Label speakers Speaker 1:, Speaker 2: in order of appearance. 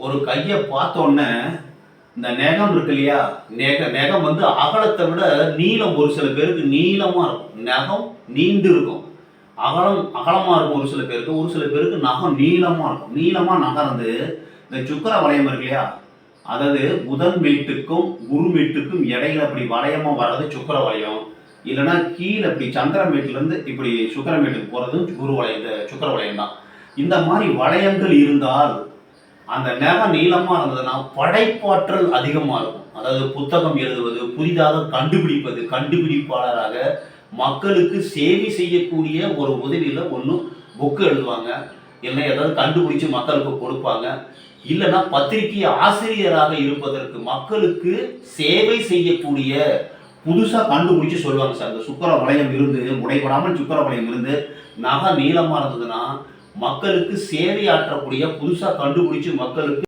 Speaker 1: ஒரு கையை பார்த்தோன்னே இந்த நகம் இருக்கு இல்லையா, நகம் வந்து அகலத்தை விட நீளம் ஒரு சில பேருக்கு நீளமா இருக்கும். நகம் நீண்டு இருக்கும். அகலமா இருக்கும் ஒரு சில பேருக்கு. ஒரு சில பேருக்கு நகம் நீளமா இருக்கும். நீளமா நகர்ந்து இந்த சுக்கிர வளையம் இருக்கு இல்லையா, அதாவது புதன் வீட்டுக்கும் குரு வீட்டுக்கும் இடையில அப்படி வளையமா வர்றது சுக்கிர வளையம். இல்லைன்னா கீழே இப்படி சந்திரன் வீட்டிலேருந்து இப்படி சுக்கிரன் வீட்டுக்கு போகிறது குரு வளையம், இந்த சுக்கிர வளையம் தான். இந்த மாதிரி வளையங்கள் இருந்தால் அந்த நகம் நீளமாக இருந்ததுன்னா படைப்பாற்றல் அதிகமாக இருக்கும். அதாவது புத்தகம் எழுதுவது, புதிதாக கண்டுபிடிப்பது, கண்டுபிடிப்பாளராக மக்களுக்கு சேவை செய்யக்கூடிய ஒரு உதவியில் ஒன்று புக்கு எழுதுவாங்க, இல்லைன்னா ஏதாவது கண்டுபிடிச்சு மக்களுக்கு கொடுப்பாங்க, இல்லைன்னா பத்திரிகை ஆசிரியராக இருப்பதற்கு மக்களுக்கு சேவை செய்யக்கூடிய புதுசாக கண்டுபிடிச்சு சொல்லுவாங்க. சார், இந்த சுக்கிர வளையம் இருந்து உடைபடாமல் சுக்கிர வளையம் இருந்து நகை நீளமாக இருந்ததுன்னா மக்களுக்கு சேவை ஆற்றக்கூடிய புதுசாக கண்டுபிடிச்சு மக்களுக்கு